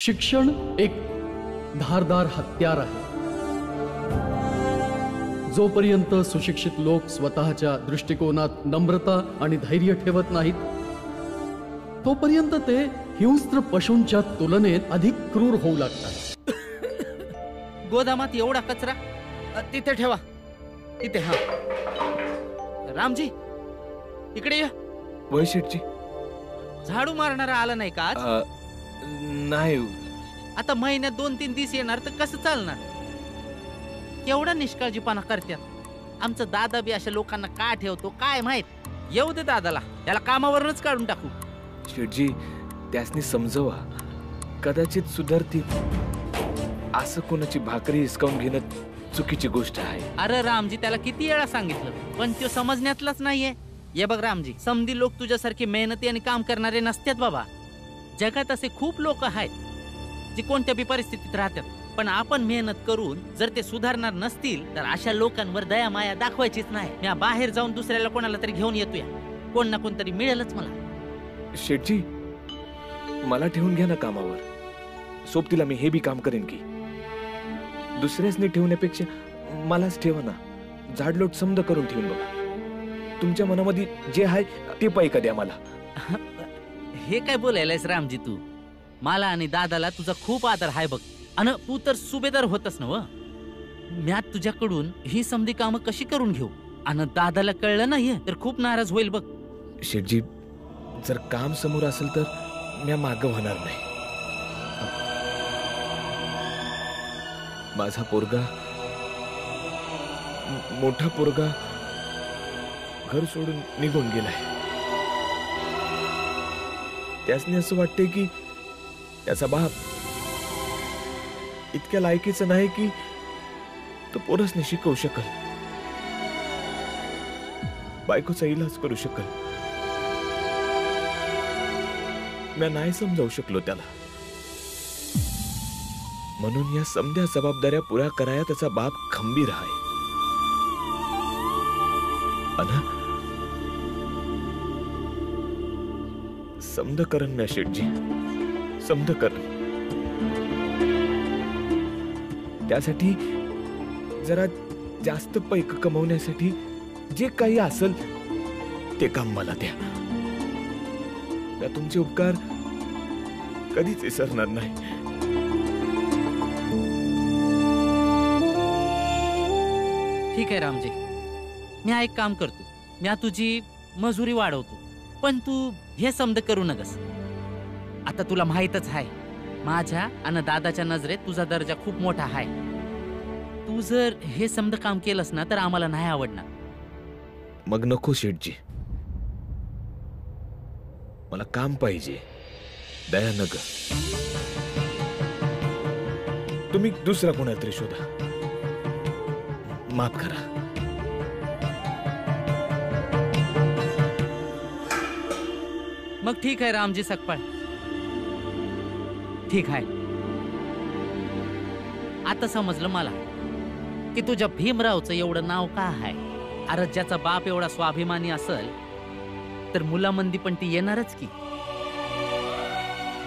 शिक्षण एक धारदार हत्यार आहे. जोपर्यंत सुशिक्षित लोक स्वतःच्या दृष्टिकोनात नम्रता आणि धैर्य ठेवत नाहीत, तोपर्यंत ते हिंस्त्र पशूंच्या तुलनेत अधिक क्रूर होऊ लागतात. गोदामात एवढा कचरा तिथे ठेवा, तिथे. हा रामजी, इकडे या. वय शेठजी. झाडू मारणारा आला नाही का आज? नाही. आता महिन्यात 2-3 दिवस येणार तर कसं चालणार? केवढा निष्काळजीपणा करतात. आमचा दादा बी अशा लोकांना का ठेवतो काय माहित. येऊ दे दादाला, त्याला कामावरूनच काढून टाकू. शेठजी, त्यासनी समजवा, कदाचित सुधारतील. असं कोणाची भाकरी हिसकावून घेणं चुकीची गोष्ट आहे. अरे रामजी, त्याला किती वेळा सांगितलं पण तो समजण्यातलाच नाहीये. ये बघ रामजी, समधी लोक तुझ्यासारखे मेहनती आणि काम करणारे नसतात बाबा. जगात असे खूप लोक आहेत जे कोणत्या बी परिस्थितीत राहतात, पण आपण मेहनत करून जर ते सुधारणार नसतील तर अशा लोकांवर दया माया दाखवायचीच नाही. मी बाहेर जाऊन दुसऱ्याला कोणाला तरी घेऊन येतोय, कोण ना कोणतरी मिळेलच मला. शेठजी, मला ठेवून घ्या ना कामावर. सोबतीला मी हे बी काम करेन की. दुसऱ्यासनी ठेवण्यापेक्षा मलाच ठेवा ना. झाडलोट समज करून ठेवून बघा. तुमच्या मनामध्ये जे आहे ते पैका द्या मला. हे काय बोलायलायस रामजी तू? मला आणि दादाला तुझा खूप आदर आहे बघ. अन तू तर सुभेदार होतस ना व. म्या तुझ्याकडून ही समधी कामं कशी करून घेऊ? आणि दादाला कळलं नाही तर खूप नाराज होईल बघ. शेठजी, जर काम समोर असेल तर म्या मागं होणार नाही. माझा पोरगा, मोठा पोरगा घर सोडून निघून गेलाय. त्यासनी असं वाटते की त्याचा बाप इतक्या लायकीचा नाही की तो पोरसने शिकवू शकल, बायकोचा इलाज करू शकल. मी नाही समजावू शकलो त्याला. म्हणून या समध्या जबाबदाऱ्या पुऱ्या कराया त्याचा बाप खंबीर आहे. समद करण ना शेठजी, समद करण. त्यासाठी जरा जास्त पैक कमवण्यासाठी जे काही असेल ते काम मला द्या. तुमचे उपकार कधीच विसरणार नाही. ठीक आहे रामजी, मी एक काम करतो. मी तुझी मजुरी वाढवतो, पण तू हे समज करू नकस. आता तुला माहीतच आहे माझ्या आणि दादाच्या नजरेत तुझा दर्जा खूप मोठा आहे. तू जर हे समज काम केलंस ना तर आम्हाला नाही आवडणार. मग नको शेठजी, मला काम पाहिजे. दया नग. तुम्ही दुसरा कोणाला तरी शोधा. माफ करा. मग ठीक आहे रामजी सकपाळ, ठीक आहे. आता समजलं मला की तुझ्या भीमरावचं एवढं नाव का आहे. अरे ज्याचा बाप एवढा स्वाभिमानी असेल तर मुलामंदी पण ती येणारच की.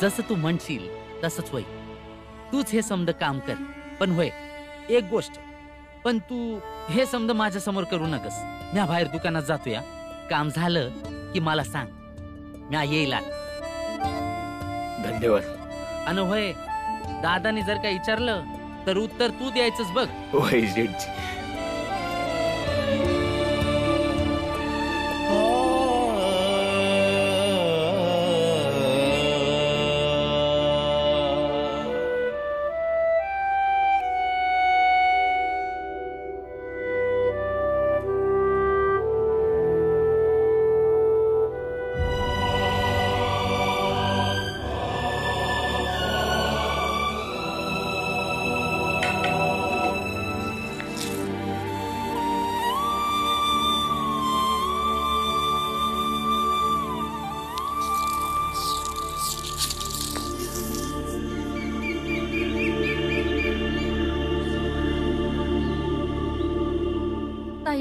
जसं तू म्हणशील तसंच होय. तूच हे समज काम कर. पण होय एक गोष्ट, पण तू हे समज माझ्या समोर करू नकस. म्या बाहेर दुकानात जातोया, काम झालं की मला सांग, म्या येईल. धन्यवाद. अन होय, दादाने जर का विचारलं तर उत्तर तू द्यायचंच बघ. होय शेठजी.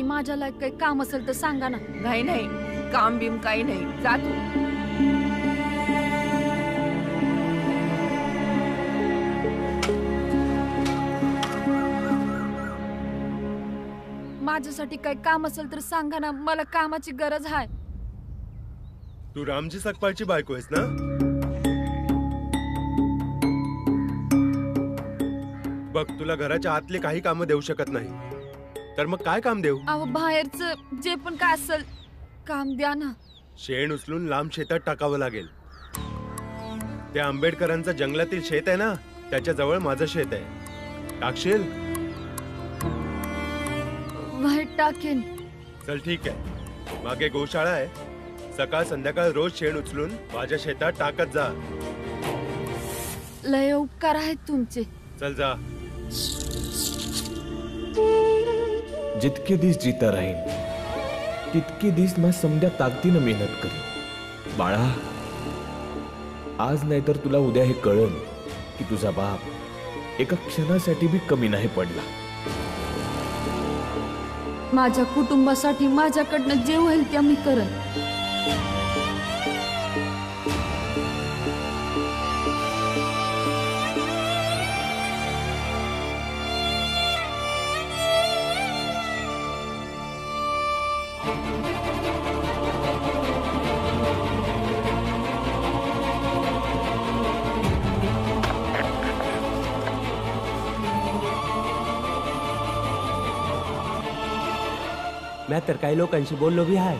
माझ्या लायक काही काम असेल तर सांगा ना. नाही नाही, काम बिम काही नाही. जा तू. माझ्यासाठी काही काम असेल तर सांगा ना, मला कामाची गरज आहे. तू रामजी सकपाळची बायको आहेस ना? बघ, तुला घराच्या आतले काही काम देऊ शकत नाही, तर मग काय काम देऊ? अहो बाहेरचं जे पण काय असेल काम द्या ना. शेण उचलून लांब शेतात टाकावं लागेल. त्या आंबेडकरांचं जंगलातील शेत आहे ना, त्याच्या जवळ माझं शेत आहे. टाकशील? वाईट टाकेन. चल ठीक आहे, मागे गोशाळा आहे. सकाळ संध्याकाळ रोज शेण उचलून माझ्या शेतात टाकत जा. लय उपकार आहेत तुमचे. चल जा. जितके दिस जिता राहील तितके दिस मी समध्या ताकदीनं मेहनत करेन. बाळा, आज नाहीतर तुला उद्या हे कळेल की तुझा बाप एका क्षणासाठी बी कमी नाही पडला. माझ्या कुटुंबासाठी माझ्याकडनं जे होईल ते मी करन. मी तर काही लोकांशी बोललो बी आहे.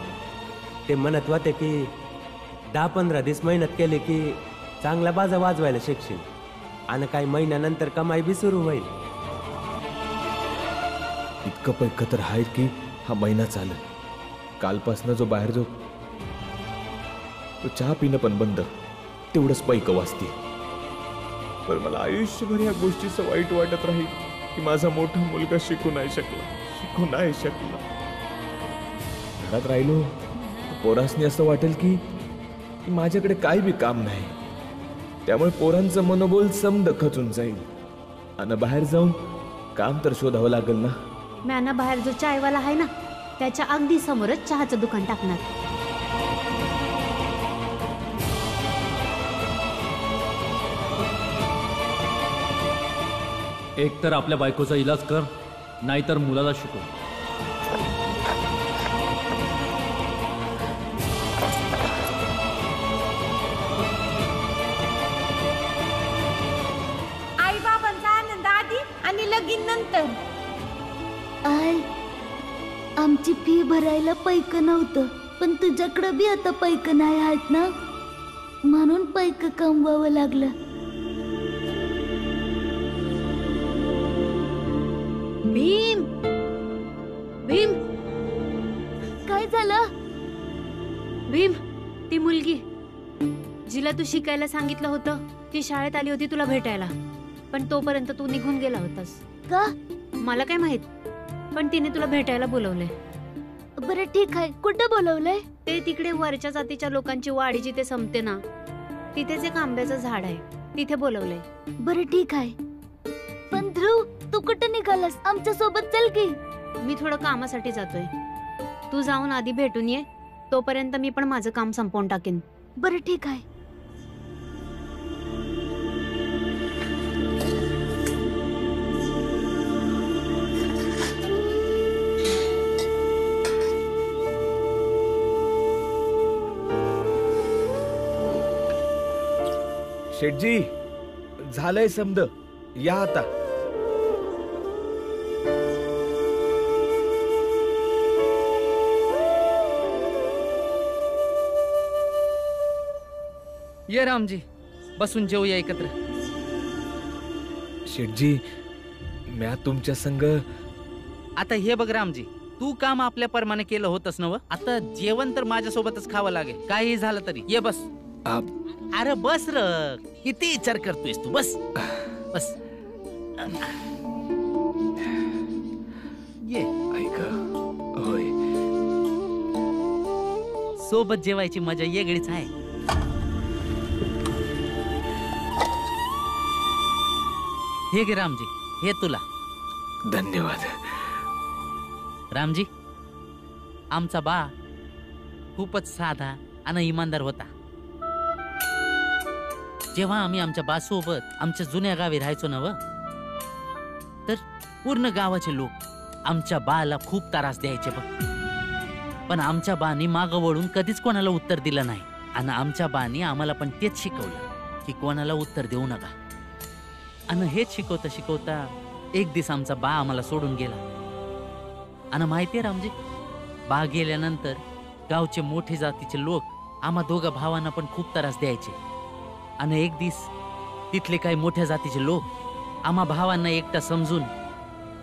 ते म्हणत होते की 10-15 दिवस मेहनत केली की चांगला बाजा वाजवायला शिकशील आणि काही महिन्यानंतर कमाई बी सुरू होईल. इतकं पैक तर आहे की हा महिना चालेल. कालपासनं जो बाहेर जो तो चहा पिणं पण बंद, तेवढंच पैक वाचते. पण मला आयुष्यभर या गोष्टीचं वाईट वाटत राहील की माझा मोठा मुलगा शिकू नाही शकला. घरात राहिलो पोरासनी असं वाटेल की माझ्याकडे काही बी काम नाही. त्यामुळे पोरांचं मनोबल समद खचून जाईल आणि बाहेर जाऊन काम तर शोधावं लागेल ना. मॅना बाहेर जो चायवाला आहे ना, त्याच्या अगदी समोरच चहाचं दुकान टाकणार. एक तर आपल्या बायकोचा इलाज कर, नाहीतर मुलाला शिकव. आई बाबांचा आनंद आधी आणि लगीन नंतर. आय, आमची फी भरायला पैक नव्हतं, पण तुझ्याकडं बी आता पैक नाही आहेत ना, म्हणून पैक कमवावं लागलं. भीम, भीम, काय झालं? भीम, ती मुलगी जिला तू शिकायला सांगितलं होतं ती शाळेत आली होती तुला भेटायला, पण तोपर्यंत तू निघून गेला होतास. का? मला काय माहित, पण तिने तुला भेटायला बोलवलंय. बरं ठीक आहे, कुठं बोलवलंय? ते तिकडे वरच्या जातीच्या लोकांची वाडी जिथे संपते ना, तिथेच एक आंब्याचं झाड आहे, तिथे बोलवलंय. बरं ठीक आहे. पण ध्रुव, तू कुठं निघालास? आमच्या सोबत चल की. मी थोडं कामासाठी जातोय, तू जाऊन आधी भेटून ये, तोपर्यंत मी पण माझं काम संपवून टाकेन. बरं ठीक आहे. शेठजी, झालंय समद, या आता. ये रामजी, बसून जेवूया एकत्र. शेठजी, म्या तुमच्या संग. आता हे बघ रामजी, तू काम आपल्या परमाने केलं होतस नव, आता जेवण तर माझ्यासोबतच खावं लागेल, काही झालं तरी. ये बस. अरे बस र, किती विचार करतोयस तू? बस बस. ये. होय, सोबत जेवायची मजा वेगळीच आहे. हे घे रामजी, हे तुला. धन्यवाद. रामजी, आमचा बा खूपच साधा आणि इमानदार होता. जेव्हा आम्ही आमच्या बासोबत आमच्या जुन्या गावी राहायचो ना, तर पूर्ण गावाचे लोक आमच्या बाला खूप त्रास द्यायचे बघ. पण आमच्या बानी मागं वळून कधीच कोणाला उत्तर दिलं नाही. आणि आमच्या बानी आम्हाला पण तेच शिकवलं की कोणाला उत्तर देऊ नका. आणि हेच शिकवता शिकवता एक दिवस आमचा बा आम्हाला सोडून गेला. आणि माहितीये रामजी, बा गेल्यानंतर गावचे मोठे जातीचे लोक आम्हा दोघा भावांना पण खूप त्रास द्यायचे. आणि एक दिवस तिथले काही मोठ्या जातीचे लोक आम्हा भावांना एकटा समजून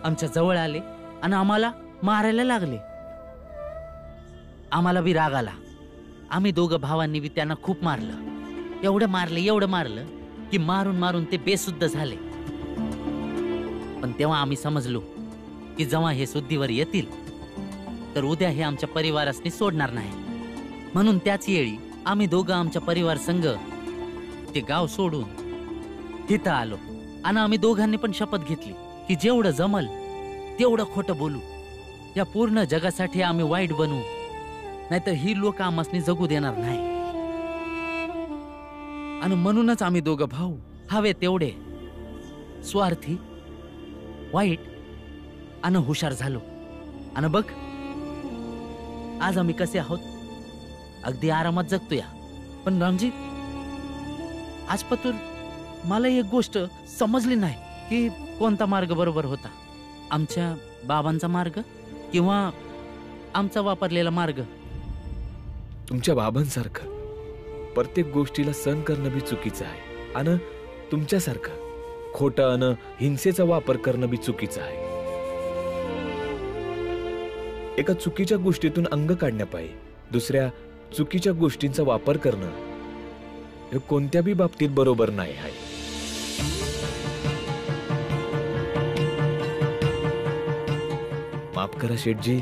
आमच्या जवळ आले आणि आम्हाला मारायला लागले. आम्हाला बी राग आला. आम्ही दोघं भावांनी बी त्यांना खूप मारलं. एवढं मारलं की मारून मारून ते बेशुद्ध झाले. पण तेव्हा आम्ही समजलो की जेव्हा हे शुद्धीवर येतील तर उद्या हे आमच्या परिवारासनी सोडणार नाही. म्हणून त्याच वेळी आम्ही दोघं आमच्या परिवार संघ ते गाव सोडून तिथं आलो. आणि आम्ही दोघांनी पण शपथ घेतली की जेवढं जमल तेवढं खोटं बोलू. या पूर्ण जगासाठी आम्ही वाईट बनू, नाहीतर ही लोक आम्हासनी जगू देणार नाही. आणि म्हणूनच आम्ही दोघं भाऊ हवे तेवढे स्वार्थी, वाईट आणि हुशार झालो. आणि बघ आज आम्ही कसे आहोत, अगदी आरामात जगतो या. पण रामजी, आज पतूर मला एक गोष्ट समजली नाही की कोणता मार्ग बरोबर होता, आमच्या बाबांचा मार्ग किंवा आमचा वापरलेला मार्ग. तुमच्या बाबांसारखं प्रत्येक गोष्टीला सहन करणं बी चुकीचं आहे. आणि तुमच्यासारखं खोटं आणि हिंसेचा वापर करणं बी चुकीचं आहे. एका चुकीच्या गोष्टीतून अंग काढण्यापायी दुसऱ्या चुकीच्या गोष्टींचा वापर करणं हे कोणत्या बी बाबतीत बरोबर नाही आहे. माफ करा शेठजी,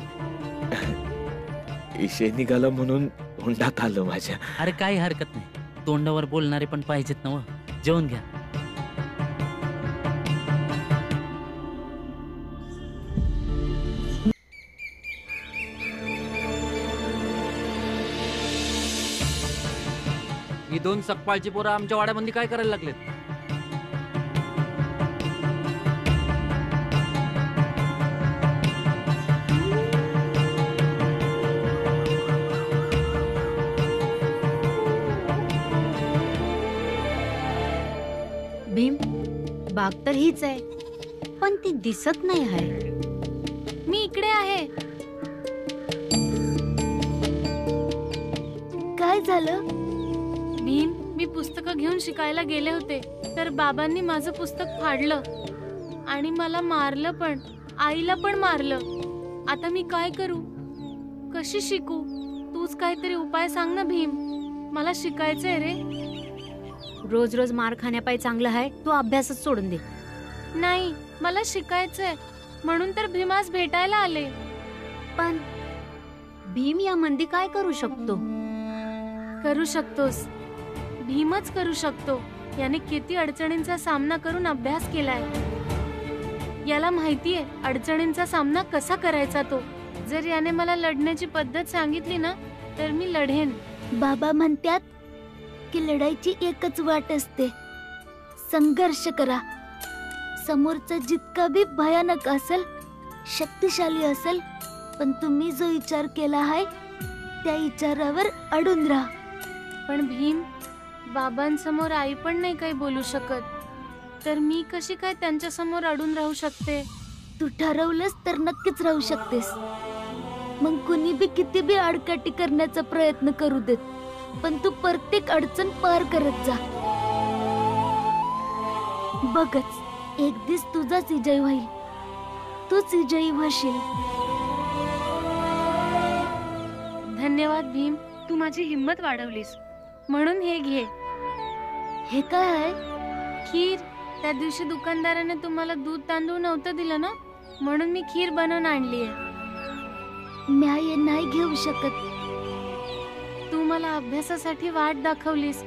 विषय निघाला म्हणून हुंडात आलं माझ्या. अरे काही हरकत नाही, तोंडावर बोलणारे पण पाहिजेत ना. जेवण घ्या. ही दोन सकपाळची पोरं आमच्या वाड्यामध्ये काय करायला लागलेत? भीम, बाग तर हीच आहे पण ती दिसत नाही आहे. मी इकडे आहे. काय झालं? भीम, मी पुस्तकं घेऊन शिकायला गेले होते तर बाबांनी माझं पुस्तक फाडलं आणि मला मारलं, पण आईला पण मारलं. आता मी काय करू, कशी शिकू? तूच काहीतरी उपाय सांग ना भीम, मला शिकायचंय रे. रोज रोज मार खाण्यापायी चांगलं आहे तू अभ्यासच सोडून दे. नाही, मला शिकायचंय म्हणून तर भीमास भेटायला आले. पण भीम या मंदी काय करू शकतो? करू शकतोस, भीमच करू शकतो. याने किती अडचणींचा सामना करून अभ्यास केलाय. याला माहितीये अडचणींचा सामना कसा करायचा तो. जर याने मला लढण्याची पद्धत सांगितली ना तर मी लढेन. बाबा म्हणतात की लढाईची एकच वाट असते, संघर्ष करा. समोरचा जितका बी भयानक असेल, शक्तिशाली असेल, पण तुम्ही जो विचार केला आहे त्या विचारावर अडून राहा. पण भीम, बाबांसमोर आई पण नाही काही बोलू शकत, तर मी कशी काय त्यांच्या समोर अडून राहू शकते? तू ठरवलंस तर नक्कीच राहू शकतेस. मग कुणी बी किती बी आडकाठी करण्याचा प्रयत्न करू देत, पण तू प्रत्येक अडचण पार करत जा. बघच एक दिवस तुझाच विजय होईल, तूच विजयी होशील. धन्यवाद भीम, तू माझी हिंमत वाढवलीस. म्हणून हे घे. हे काय आहे? खीर. त्या दिवशी दुकानदाराने तुम्हाला दूध तांदूळ नव्हतं दिलं ना, म्हणून मी खीर बनवून आणली आहे. मी नाही घेऊ शकत. तू मला अभ्यासासाठी वाट दाखवलीस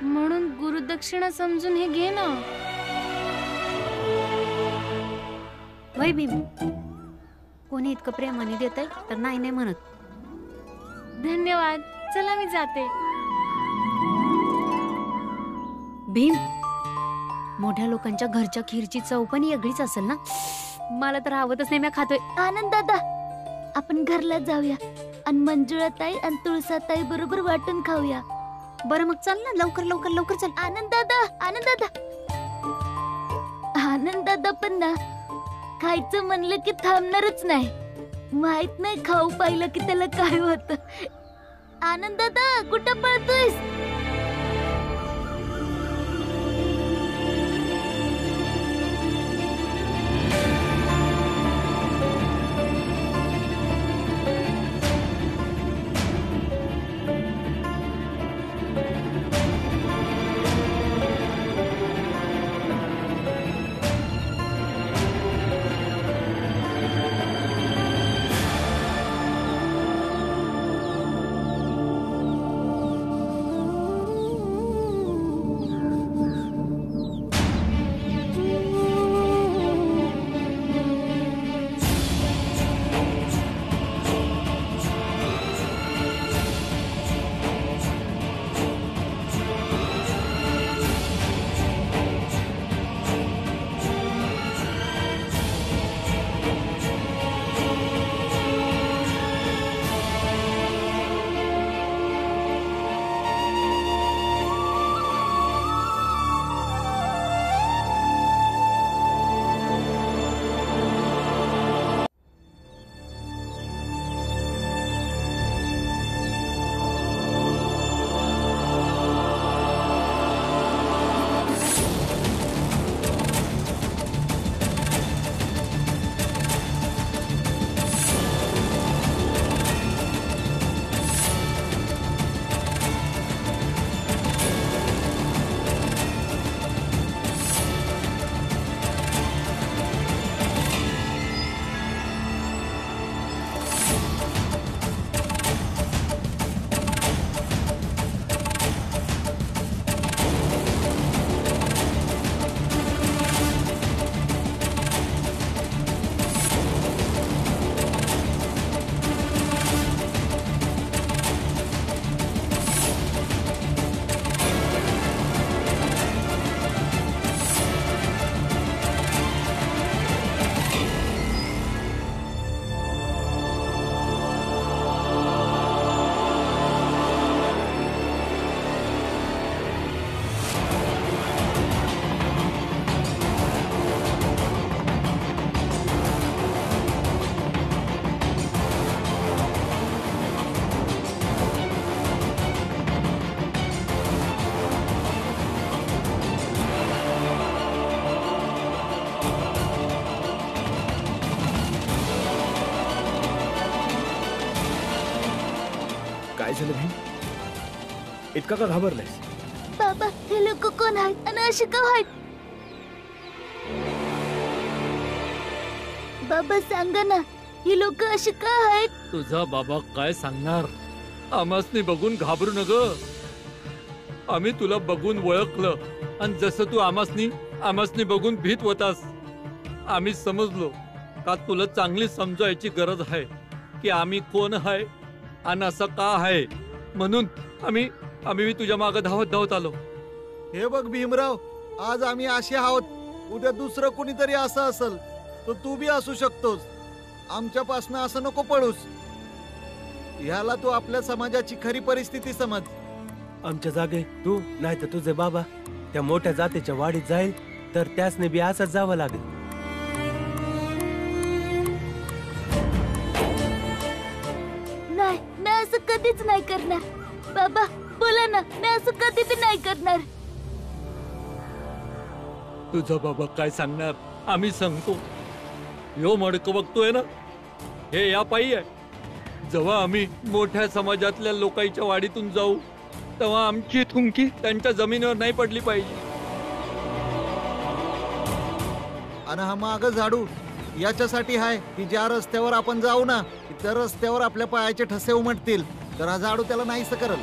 म्हणून गुरुदक्षिणा समजून हे घे ना. वै भीम, कोणी इतकं प्रेमाने देतंय तर नाही नाही म्हणत. धन्यवाद. चला मी जाते. भीम, मोठ्या लोकांच्या घरच्या खीरची चव पण वेगळीच असेल ना. मला तर आवडतच नाही, मी खातोय. आनंद दादा, आपण घरला जाऊया आणि मंजुळाताई आणि तुळसाताई बरोबर वाटून खाऊया. बरं मग चल ना, लवकर लवकर लवकर चल. आनंद दादा, आनंद दादा, आनंद दादा पण ना खायचं म्हणलं की थांबणारच नाही. माहित नाही खाऊ पाहिलं की त्याला काय होत. आनंद दादा कुठं पळतोयस? काय झालं भीम? इतका का घाबरलायस? बाबा हे लोक कोण आहेत आणि अशी का आहेत? बाबा सांगा ना, ही लोक अशी का आहेत? तुझा बाबा काय सांगणार? आमासनी बघून घाबरू नग. आम्ही तुला बघून ओळखलं आणि जसं तू आमासनी बघून भीत होतास, आम्ही समजलो का तुला चांगली समजायची गरज आहे की आम्ही कोण आहे आणि असं का आहे. म्हणून आम्ही तुझ्या मागे धावत धावत आलो. हे बघ भीमराव, आज आम्ही असे आहोत, उद्या दुसरं कुणीतरी असं असल तर तू बी असू शकतोस. आमच्यापासनं असं नको पळूस. ह्याला तू आपल्या समाजाची खरी परिस्थिती समज. आमच्या जागे तू नाही तर तुझे बाबा त्या मोठ्या जातीच्या वाडीत जाईल तर त्यासने बी असंच जावं लागेल. नाही, मी असं कधीच नाही करणार. बाबा बोला ना, मी असं कधी बी नाही करणार. तुझा बाबा काय सांगणार आम्ही सांगतो. यो मडक बघतोय ना, हे या पायी आहे. जेव्हा आम्ही मोठ्या समाजातल्या लोकांच्या वाडीतून जाऊ तेव्हा आमची थुंकी त्यांच्या जमिनीवर नाही पडली पाहिजे. आणि हा माग झाडू याच्यासाठी आहे की ज्या रस्त्यावर आपण जाऊ ना, त्या रस्त्यावर आपल्या पायाचे ठसे उमटतील, तर हा झाडू त्याला नाहीस करल.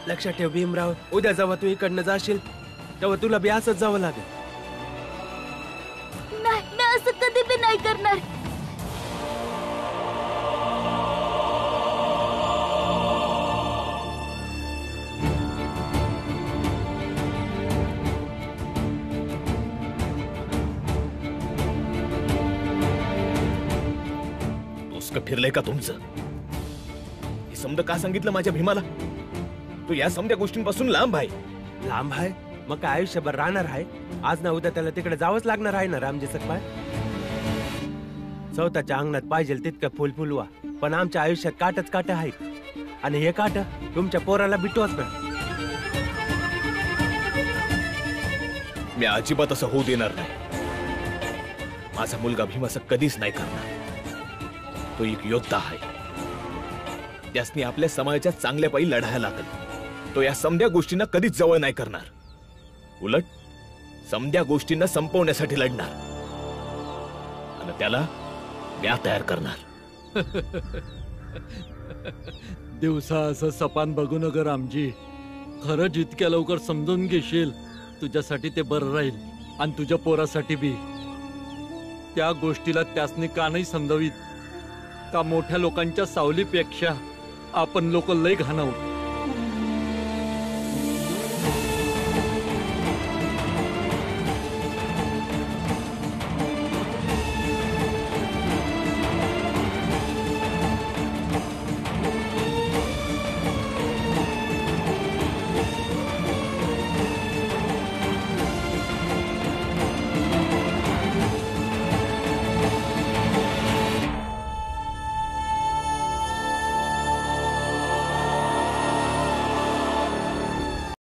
लक्षात ठेव भीमराव, उद्या जेव्हा तू इकडनं जाशील तेव्हा तुला बी असंच जावं लागेल. नाही, मी असं कधी बी नाही करणार. फिरलंय का तुमचं? हे समजा का सांगितलं माझ्या भीमाला? तो या समध्या गोष्टींपासून लांब आहे. लांब आहे मग काय आयुष्यभर राहणार आहे? आज ना उद्या त्याला तिकडे जावंच लागणार आहे ना रामजी सकपाळ. स्वतःच्या अंगणात पाहिजे तितकं फुल फुलवा, पण आमच्या आयुष्यात काटच काट आहेत आणि हे काट तुमच्या पोराला बिटूच ना. मी अजिबात असं होऊ देणार नाही. माझा मुलगा भीम असं कधीच नाही करणार. तो एक योद्धा आहे. त्यासनी आपल्या समाजाच्या चांगल्या पायी लढायला लागेल. तो या समध्या गोष्टींना कधीच जवळ नाही करणार. उलट समध्या गोष्टींना संपवण्यासाठी लढणार आणि त्याला म्या तयार करणार. दिवसा असं सपान बघू नका रामजी. खरं जितक्या लवकर समजून घेशील तुझ्यासाठी ते बरं राहील आणि तुझ्या पोरासाठी बी. त्या गोष्टीला त्यासनी का नाही समजावीत का मोठ्या लोकांच्या सावलीपेक्षा आपण लोक लय घाणावू.